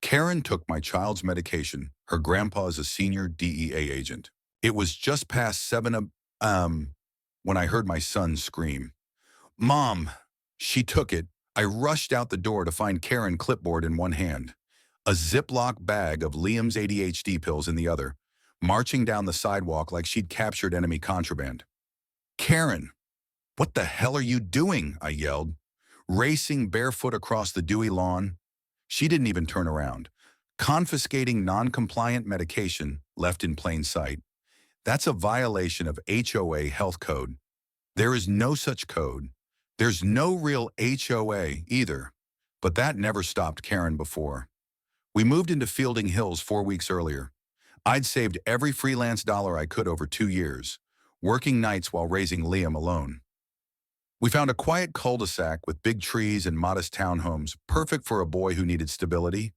Karen took my child's medication. Her grandpa is a senior DEA agent. It was just past 7 when I heard my son scream. Mom! She took it. I rushed out the door to find Karen clipboard in one hand, a Ziploc bag of Liam's ADHD pills in the other, marching down the sidewalk like she'd captured enemy contraband. Karen, what the hell are you doing? I yelled, racing barefoot across the dewy lawn. She didn't even turn around. Confiscating non-compliant medication left in plain sight. That's a violation of HOA health code. There is no such code. There's no real HOA either, but that never stopped Karen before. We moved into Fielding Hills 4 weeks earlier. I'd saved every freelance dollar I could over 2 years, working nights while raising Liam alone. We found a quiet cul-de-sac with big trees and modest townhomes, perfect for a boy who needed stability,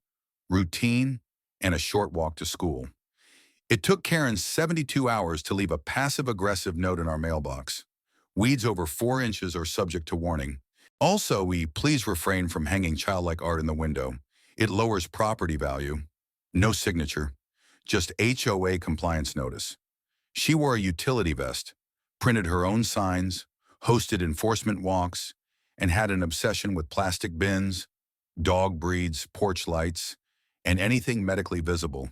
routine, and a short walk to school. It took Karen 72 hours to leave a passive-aggressive note in our mailbox. Weeds over 4 inches are subject to warning. Also, please refrain from hanging childlike art in the window. It lowers property value. No signature, just HOA compliance notice. She wore a utility vest, printed her own signs, hosted enforcement walks, and had an obsession with plastic bins, dog breeds, porch lights, and anything medically visible.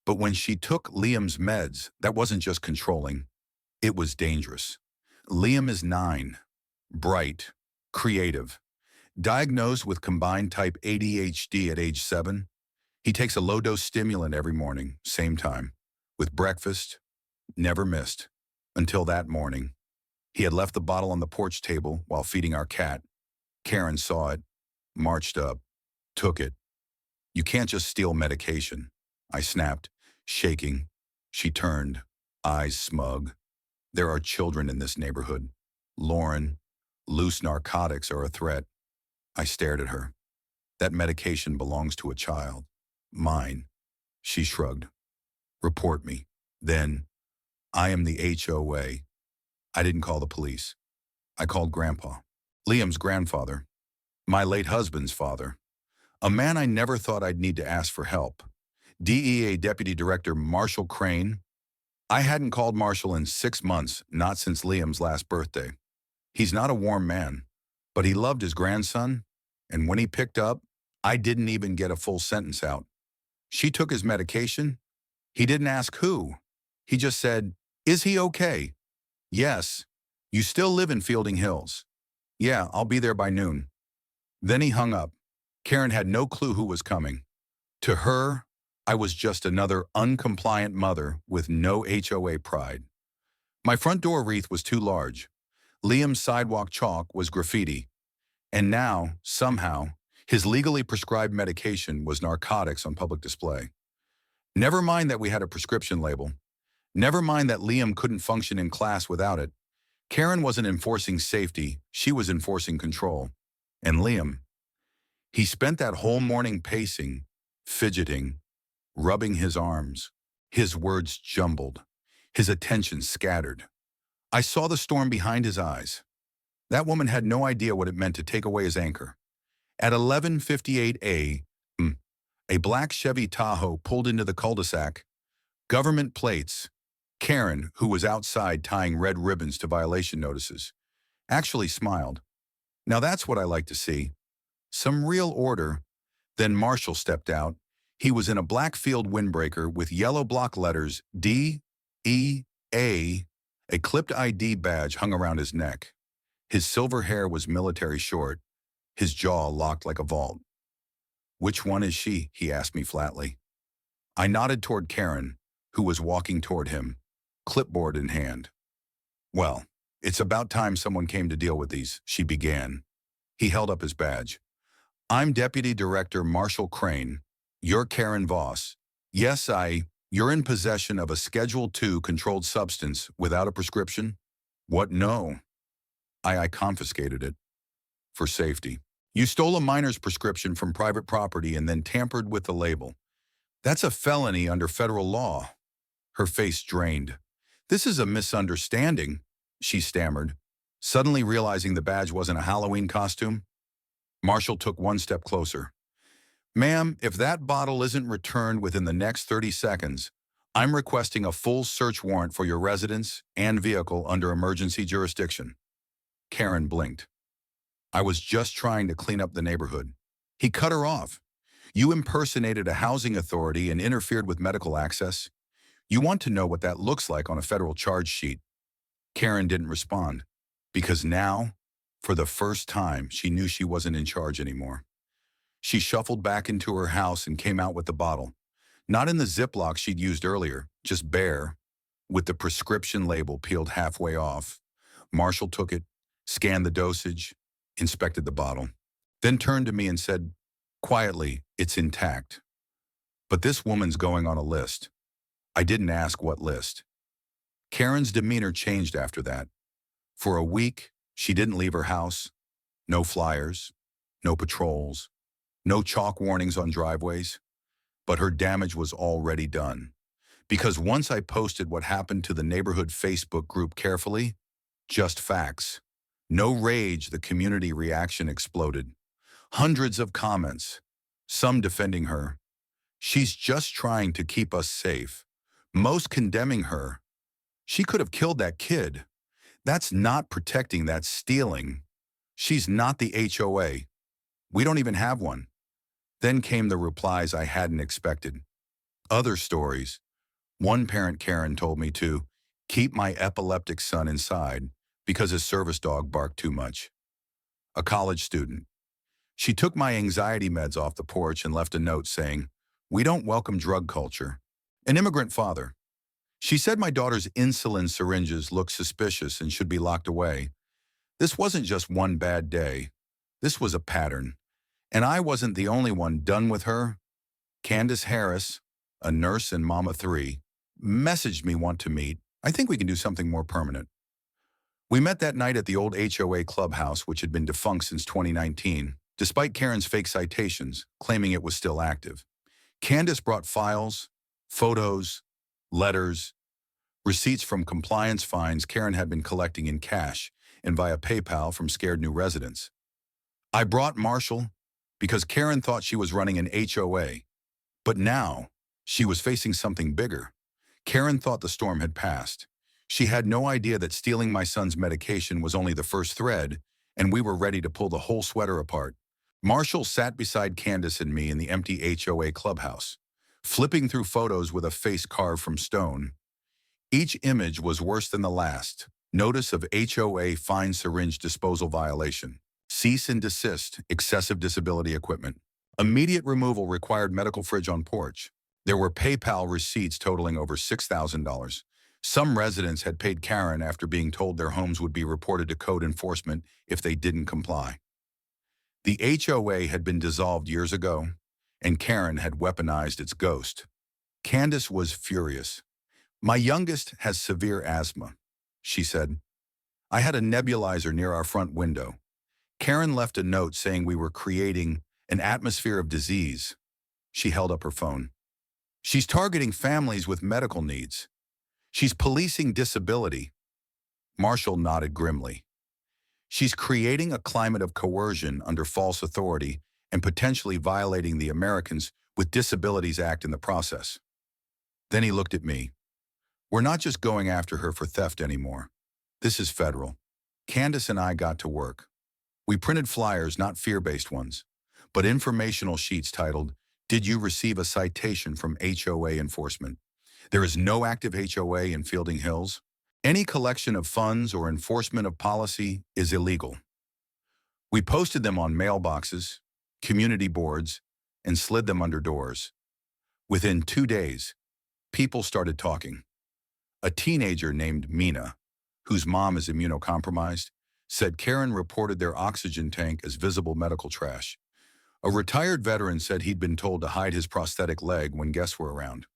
But when she took Liam's meds, that wasn't just controlling, it was dangerous. Liam is 9, bright, creative, diagnosed with combined type ADHD at age 7. He takes a low-dose stimulant every morning, same time, with breakfast, never missed, until that morning. He had left the bottle on the porch table while feeding our cat. Karen saw it, marched up, took it. You can't just steal medication, I snapped, shaking. She turned, eyes smug. There are children in this neighborhood. Lauren, loose narcotics are a threat. I stared at her. That medication belongs to a child. Mine. She shrugged. Report me. Then, I am the HOA. I didn't call the police. I called Grandpa. Liam's grandfather. My late husband's father. A man I never thought I'd need to ask for help. DEA Deputy Director Marshall Crane. I hadn't called Marshall in 6 months, not since Liam's last birthday. He's not a warm man, but he loved his grandson, and when he picked up, I didn't even get a full sentence out. She took his medication. He didn't ask who. He just said, "Is he okay?" "Yes." "You still live in Fielding Hills?" "Yeah, I'll be there by noon." Then he hung up. Karen had no clue who was coming. To her, I was just another uncompliant mother with no HOA pride. My front door wreath was too large. Liam's sidewalk chalk was graffiti. And now, somehow, his legally prescribed medication was narcotics on public display. Never mind that we had a prescription label. Never mind that Liam couldn't function in class without it. Karen wasn't enforcing safety, she was enforcing control. And Liam, he spent that whole morning pacing, fidgeting, rubbing his arms, his words jumbled, his attention scattered. I saw the storm behind his eyes. That woman had no idea what it meant to take away his anchor. At 11:58 a black Chevy Tahoe pulled into the cul-de-sac. Government plates. Karen, who was outside tying red ribbons to violation notices, actually smiled. Now that's what I like to see. Some real order. Then Marshall stepped out. He was in a black field windbreaker with yellow block letters DEA. A clipped ID badge hung around his neck. His silver hair was military short, his jaw locked like a vault. "Which one is she?" he asked me flatly. I nodded toward Karen, who was walking toward him, clipboard in hand. "Well, it's about time someone came to deal with these," she began. He held up his badge. "I'm Deputy Director Marshall Crane. You're Karen Voss. Yes, you're in possession of a Schedule II controlled substance without a prescription?" "What, no?" I confiscated it. "For safety. You stole a minor's prescription from private property and then tampered with the label. That's a felony under federal law." Her face drained. "This is a misunderstanding," she stammered, suddenly realizing the badge wasn't a Halloween costume. Marshall took one step closer. Ma'am, if that bottle isn't returned within the next 30 seconds, I'm requesting a full search warrant for your residence and vehicle under emergency jurisdiction. Karen blinked. I was just trying to clean up the neighborhood. He cut her off. You impersonated a housing authority and interfered with medical access. You want to know what that looks like on a federal charge sheet. Karen didn't respond, because now, for the first time, she knew she wasn't in charge anymore. She shuffled back into her house and came out with the bottle. Not in the Ziploc she'd used earlier, just bare, with the prescription label peeled halfway off. Marshall took it, scanned the dosage, inspected the bottle, then turned to me and said, quietly, "It's intact. But this woman's going on a list." I didn't ask what list. Karen's demeanor changed after that. For a week, she didn't leave her house. No flyers, no patrols, no chalk warnings on driveways. But her damage was already done. Because once I posted what happened to the neighborhood Facebook group carefully, just facts. No rage, the community reaction exploded. Hundreds of comments, some defending her. She's just trying to keep us safe. Most condemning her. She could have killed that kid. That's not protecting, that's stealing. She's not the HOA. We don't even have one. Then came the replies I hadn't expected. Other stories. One parent, Karen, told me to keep my epileptic son inside because his service dog barked too much. A college student. She took my anxiety meds off the porch and left a note saying, "We don't welcome drug culture." An immigrant father. She said my daughter's insulin syringes looked suspicious and should be locked away. This wasn't just one bad day. This was a pattern. And I wasn't the only one done with her. Candace Harris, a nurse and mama 3, messaged me, "Want to meet. I think we can do something more permanent." We met that night at the old HOA clubhouse, which had been defunct since 2019, despite Karen's fake citations, claiming it was still active. Candace brought files, photos, letters, receipts from compliance fines Karen had been collecting in cash and via PayPal from scared new residents. I brought Marshall because Karen thought she was running an HOA, but now she was facing something bigger. Karen thought the storm had passed. She had no idea that stealing my son's medication was only the first thread, and we were ready to pull the whole sweater apart. Marshall sat beside Candace and me in the empty HOA clubhouse, flipping through photos with a face carved from stone. Each image was worse than the last. Notice of HOA fine syringe disposal violation. Cease and desist, excessive disability equipment. Immediate removal required medical fridge on porch. There were PayPal receipts totaling over $6,000. Some residents had paid Karen after being told their homes would be reported to code enforcement if they didn't comply. The HOA had been dissolved years ago, and Karen had weaponized its ghost. Candace was furious. "My youngest has severe asthma," she said. "I had a nebulizer near our front window. Karen left a note saying we were creating an atmosphere of disease." She held up her phone. "She's targeting families with medical needs. She's policing disability." Marshall nodded grimly. "She's creating a climate of coercion under false authority and potentially violating the Americans with Disabilities Act in the process." Then he looked at me. "We're not just going after her for theft anymore. This is federal." Candace and I got to work. We printed flyers, not fear-based ones, but informational sheets titled, "Did you receive a citation from HOA enforcement? There is no active HOA in Fielding Hills. Any collection of funds or enforcement of policy is illegal." We posted them on mailboxes, community boards, and slid them under doors. Within 2 days, people started talking. A teenager named Mina, whose mom is immunocompromised, said Karen reported their oxygen tank as visible medical trash. A retired veteran said he'd been told to hide his prosthetic leg when guests were around.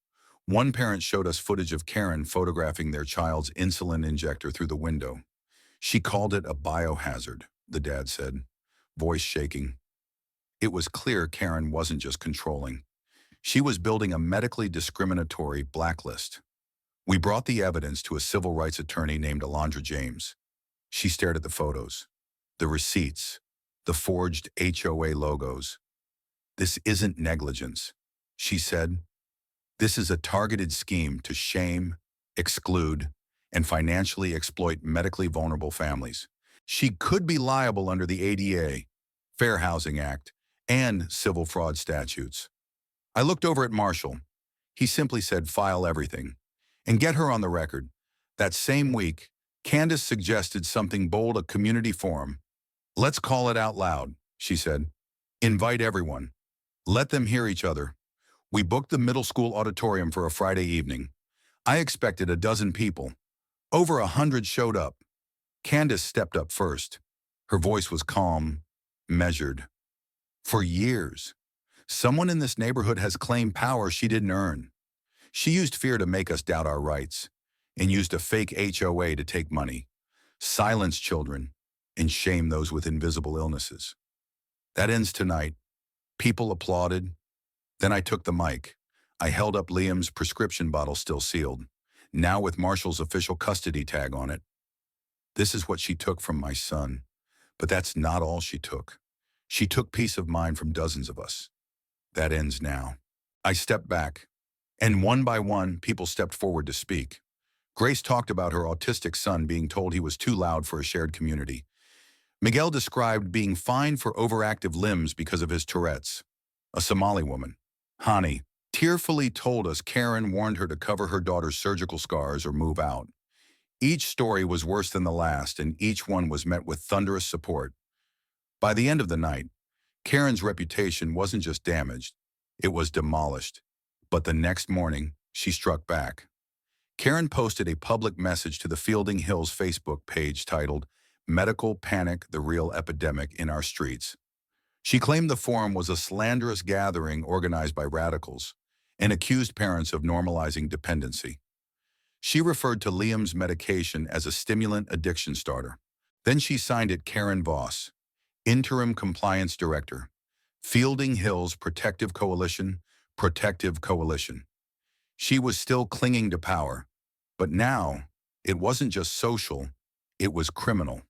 One parent showed us footage of Karen photographing their child's insulin injector through the window. "She called it a biohazard," the dad said, voice shaking. It was clear Karen wasn't just controlling. She was building a medically discriminatory blacklist. We brought the evidence to a civil rights attorney named Alondra James. She stared at the photos, the receipts, the forged HOA logos. "This isn't negligence," she said. "This is a targeted scheme to shame, exclude, and financially exploit medically vulnerable families. She could be liable under the ADA, Fair Housing Act, and civil fraud statutes." I looked over at Marshall. He simply said, "File everything and get her on the record." That same week, Candace suggested something bold, a community forum. "Let's call it out loud," she said. "Invite everyone. Let them hear each other." We booked the middle school auditorium for a Friday evening. I expected a dozen people. Over 100 showed up. Candace stepped up first. Her voice was calm, measured. "For years, someone in this neighborhood has claimed power she didn't earn. She used fear to make us doubt our rights, and used a fake HOA to take money, silence children, and shame those with invisible illnesses. That ends tonight." People applauded. Then I took the mic. I held up Liam's prescription bottle, still sealed, now with Marshall's official custody tag on it. "This is what she took from my son, but that's not all she took. She took peace of mind from dozens of us. That ends now." I stepped back, and one by one, people stepped forward to speak. Grace talked about her autistic son being told he was too loud for a shared community. Miguel described being fined for overactive limbs because of his Tourette's. A Somali woman, Hani, tearfully told us Karen warned her to cover her daughter's surgical scars or move out. Each story was worse than the last, and each one was met with thunderous support. By the end of the night, Karen's reputation wasn't just damaged, it was demolished. But the next morning, she struck back. Karen posted a public message to the Fielding Hills Facebook page titled, "Medical Panic, the Real Epidemic in Our Streets." She claimed the forum was a slanderous gathering organized by radicals and accused parents of normalizing dependency. She referred to Liam's medication as a stimulant addiction starter. Then she signed it Karen Voss, Interim Compliance Director, Fielding Hills Protective Coalition, Protective Coalition. She was still clinging to power, but now it wasn't just social, it was criminal.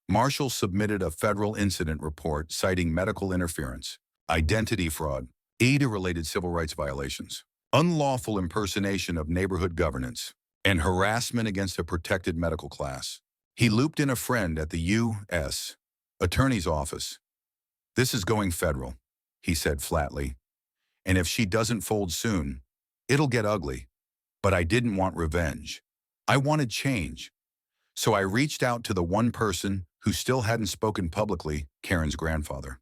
Marshall submitted a federal incident report citing medical interference, identity fraud, ADA-related civil rights violations, unlawful impersonation of neighborhood governance, and harassment against a protected medical class. He looped in a friend at the U.S. Attorney's Office. "This is going federal," he said flatly. "And if she doesn't fold soon, it'll get ugly." But I didn't want revenge. I wanted change. So I reached out to the one person who still hadn't spoken publicly, Karen's grandfather.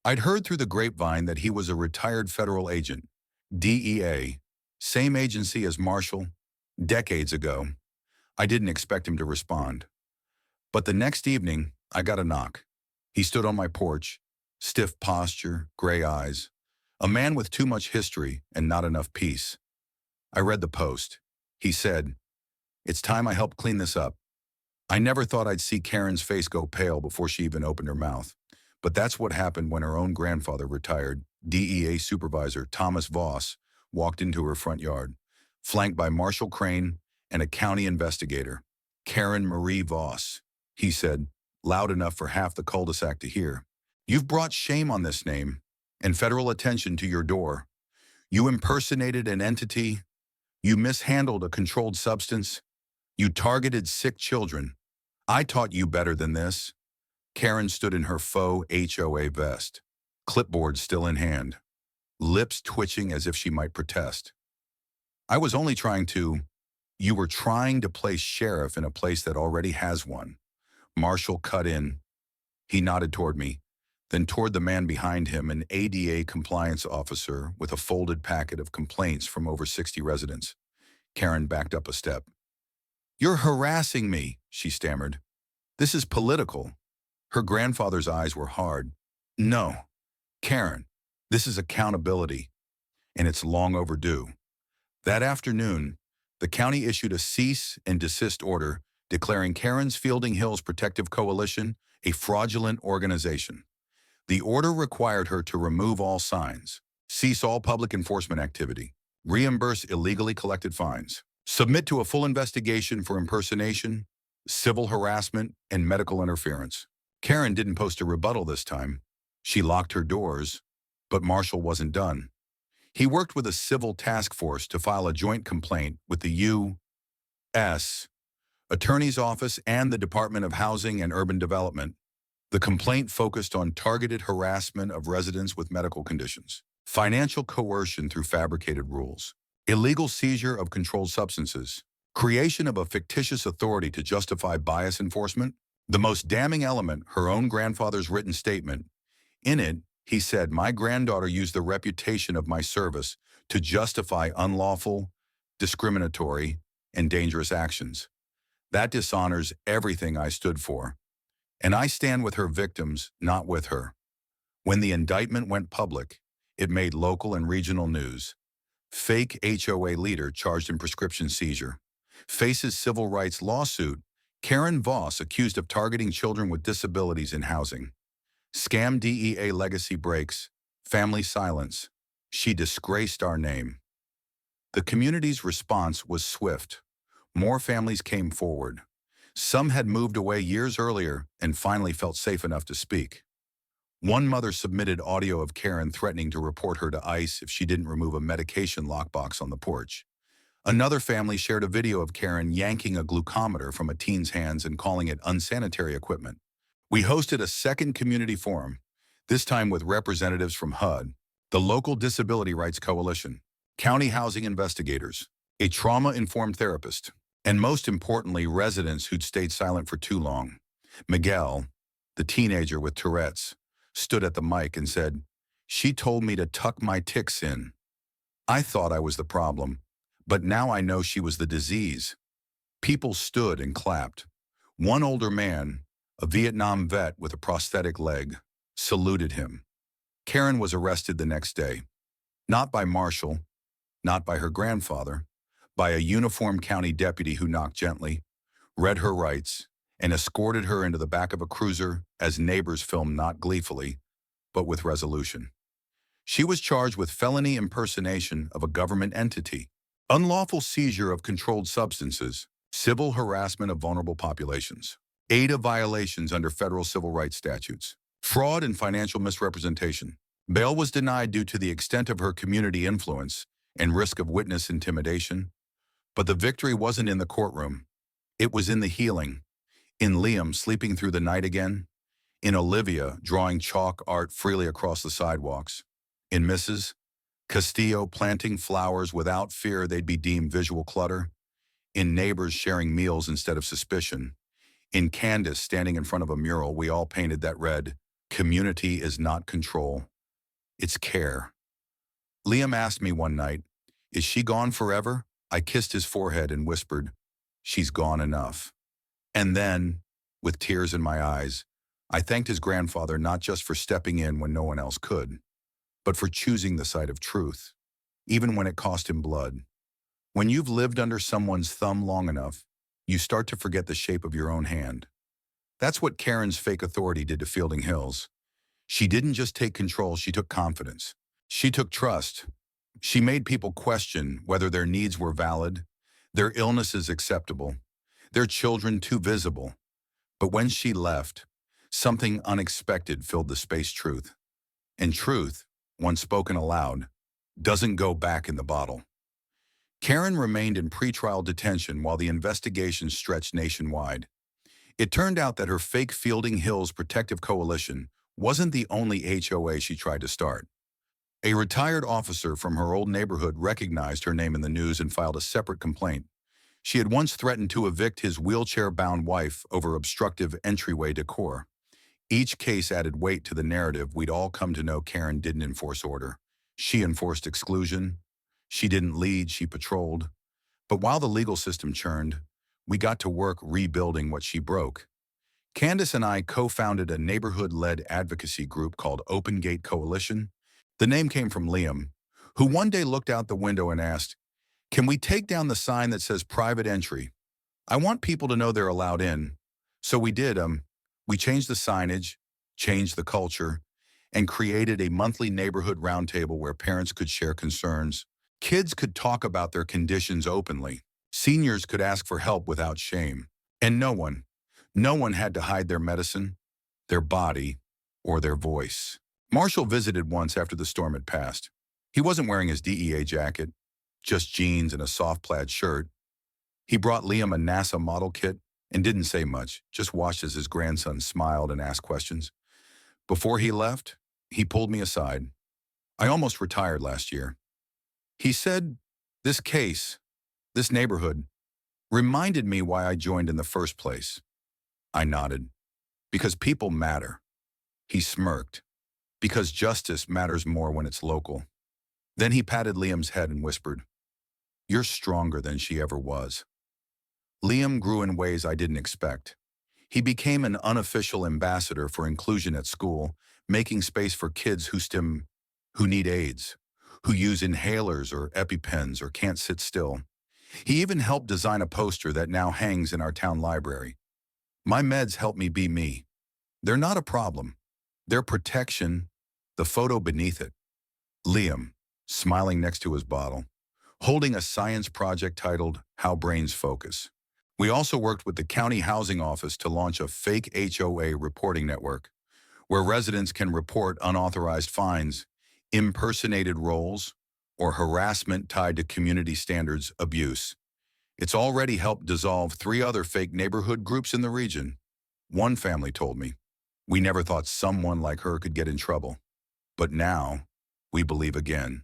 I'd heard through the grapevine that he was a retired federal agent, DEA, same agency as Marshall, decades ago. I didn't expect him to respond. But the next evening, I got a knock. He stood on my porch, stiff posture, gray eyes, a man with too much history and not enough peace. I read the post. He said, "It's time I helped clean this up." I never thought I'd see Karen's face go pale before she even opened her mouth. But that's what happened when her own grandfather, retired DEA Supervisor Thomas Voss, walked into her front yard, flanked by Marshall Crane and a county investigator, Karen Marie Voss. He said, loud enough for half the cul-de-sac to hear, "You've brought shame on this name and federal attention to your door. You impersonated an entity. You mishandled a controlled substance. You targeted sick children. I taught you better than this." Karen stood in her faux HOA vest, clipboard still in hand, lips twitching as if she might protest. "I was only trying to—" "You were trying to place sheriff in a place that already has one." Marshall cut in. He nodded toward me, then toward the man behind him, an ADA compliance officer with a folded packet of complaints from over 60 residents. Karen backed up a step. "You're harassing me," she stammered. "This is political." Her grandfather's eyes were hard. "No, Karen, this is accountability, and it's long overdue." That afternoon, the county issued a cease and desist order declaring Karen's Fielding Hills Protective Coalition a fraudulent organization. The order required her to remove all signs, cease all public enforcement activity, reimburse illegally collected fines, submit to a full investigation for impersonation, civil harassment, and medical interference. Karen didn't post a rebuttal this time. She locked her doors, But Marshall wasn't done. He worked with a civil task force to file a joint complaint with the U.S. Attorney's Office and the Department of Housing and Urban Development. The complaint focused on targeted harassment of residents with medical conditions, financial coercion through fabricated rules, illegal seizure of controlled substances, creation of a fictitious authority to justify bias enforcement. The most damning element, her own grandfather's written statement. In it, he said, "My granddaughter used the reputation of my service to justify unlawful, discriminatory, and dangerous actions. That dishonors everything I stood for. And I stand with her victims, not with her." When the indictment went public, it made local and regional news. Fake HOA leader charged in prescription seizure. Faces civil rights lawsuit. Karen Voss accused of targeting children with disabilities in housing. Scam DEA legacy breaks. Family silence. She disgraced our name. The community's response was swift. More families came forward. Some had moved away years earlier and finally felt safe enough to speak. One mother submitted audio of Karen threatening to report her to ICE if she didn't remove a medication lockbox on the porch. Another family shared a video of Karen yanking a glucometer from a teen's hands and calling it unsanitary equipment. We hosted a second community forum, this time with representatives from HUD, the local Disability Rights Coalition, county housing investigators, a trauma-informed therapist, and most importantly, residents who'd stayed silent for too long. Miguel, the teenager with Tourette's, stood at the mic and said, "She told me to tuck my tics in. I thought I was the problem, but now I know she was the disease." People stood and clapped. One older man, a Vietnam vet with a prosthetic leg, saluted him. Karen was arrested the next day, not by Marshall, not by her grandfather, by a uniformed county deputy who knocked gently, read her rights, and escorted her into the back of a cruiser as neighbors filmed not gleefully, but with resolution. She was charged with felony impersonation of a government entity, unlawful seizure of controlled substances, civil harassment of vulnerable populations, ADA violations under federal civil rights statutes, fraud and financial misrepresentation. Bail was denied due to the extent of her community influence and risk of witness intimidation. But the victory wasn't in the courtroom. It was in the healing. In Liam sleeping through the night again. In Olivia drawing chalk art freely across the sidewalks. In Mrs. Castillo planting flowers without fear they'd be deemed visual clutter. In neighbors sharing meals instead of suspicion. In Candace standing in front of a mural we all painted that read, "Community is not control. It's care." Liam asked me one night, "Is she gone forever?" I kissed his forehead and whispered, "She's gone enough." And then, with tears in my eyes, I thanked his grandfather not just for stepping in when no one else could, but for choosing the side of truth, even when it cost him blood. When you've lived under someone's thumb long enough, you start to forget the shape of your own hand. That's what Karen's fake authority did to Fielding Hills. She didn't just take control, she took confidence. She took trust. She made people question whether their needs were valid, their illnesses acceptable, their children too visible. But when she left, something unexpected filled the space. Truth. And truth, once spoken aloud, doesn't go back in the bottle. Karen remained in pretrial detention while the investigation stretched nationwide. It turned out that her fake Fielding Hills Protective Coalition wasn't the only HOA she tried to start. A retired officer from her old neighborhood recognized her name in the news and filed a separate complaint. She had once threatened to evict his wheelchair-bound wife over obstructive entryway decor. Each case added weight to the narrative we'd all come to know. Karen didn't enforce order. She enforced exclusion. She didn't lead, she patrolled. But while the legal system churned, we got to work rebuilding what she broke. Candace and I co-founded a neighborhood-led advocacy group called Open Gate Coalition. The name came from Liam, who one day looked out the window and asked, "Can we take down the sign that says private entry? I want people to know they're allowed in." So we did. We changed the signage, changed the culture, and created a monthly neighborhood roundtable where parents could share concerns. Kids could talk about their conditions openly. Seniors could ask for help without shame. And no one had to hide their medicine, their body, or their voice. Marshall visited once after the storm had passed. He wasn't wearing his DEA jacket, just jeans and a soft plaid shirt. He brought Liam a NASA model kit and didn't say much, just watched as his grandson smiled and asked questions. Before he left, he pulled me aside. I almost retired last year. He said, "This case, this neighborhood, reminded me why I joined in the first place." I nodded. "Because people matter." He smirked. "Because justice matters more when it's local." Then he patted Liam's head and whispered, "You're stronger than she ever was." Liam grew in ways I didn't expect. He became an unofficial ambassador for inclusion at school, making space for kids who need aids, who use inhalers or EpiPens or can't sit still. He even helped design a poster that now hangs in our town library. "My meds help me be me. They're not a problem. They're protection," the photo beneath it. Liam, smiling next to his bottle, holding a science project titled How Brains Focus. We also worked with the county housing office to launch a fake HOA reporting network, where residents can report unauthorized fines, impersonated roles, or harassment tied to community standards abuse. It's already helped dissolve 3 other fake neighborhood groups in the region. One family told me, "We never thought someone like her could get in trouble. But now, we believe again."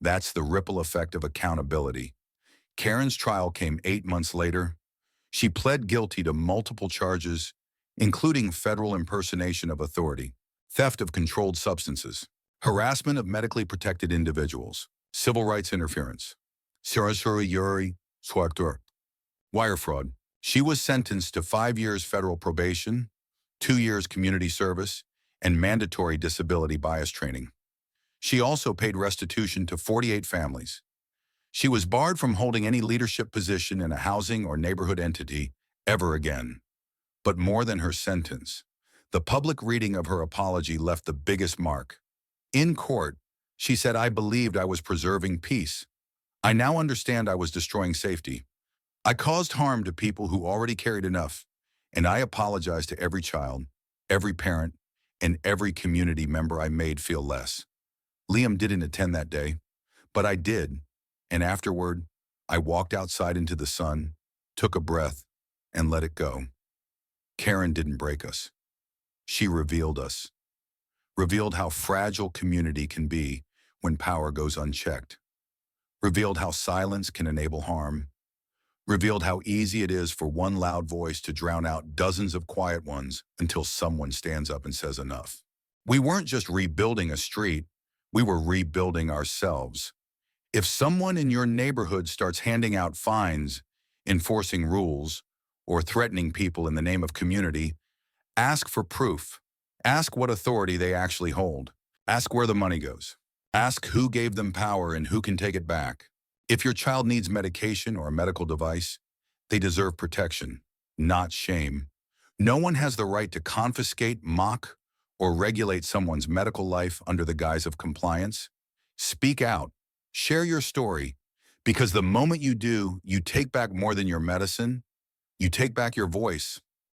That's the ripple effect of accountability. Karen's trial came 8 months later. She pled guilty to multiple charges, including federal impersonation of authority, theft of controlled substances, harassment of medically protected individuals, civil rights interference, wire fraud. She was sentenced to 5 years federal probation, 2 years community service, and mandatory disability bias training. She also paid restitution to 48 families. She was barred from holding any leadership position in a housing or neighborhood entity ever again. But more than her sentence, the public reading of her apology left the biggest mark. In court, she said, "I believed I was preserving peace. I now understand I was destroying safety. I caused harm to people who already carried enough, and I apologize to every child, every parent, and every community member I made feel less." Liam didn't attend that day, but I did. And afterward, I walked outside into the sun, took a breath, and let it go. Karen didn't break us. She revealed us. Revealed how fragile community can be when power goes unchecked. Revealed how silence can enable harm. Revealed how easy it is for one loud voice to drown out dozens of quiet ones until someone stands up and says enough. We weren't just rebuilding a street, we were rebuilding ourselves. If someone in your neighborhood starts handing out fines, enforcing rules, or threatening people in the name of community, ask for proof. Ask what authority they actually hold. Ask where the money goes. Ask who gave them power and who can take it back. If your child needs medication or a medical device, they deserve protection, not shame. No one has the right to confiscate, mock, or regulate someone's medical life under the guise of compliance. Speak out. Share your story, because the moment you do, you take back more than your medicine. You take back your voice.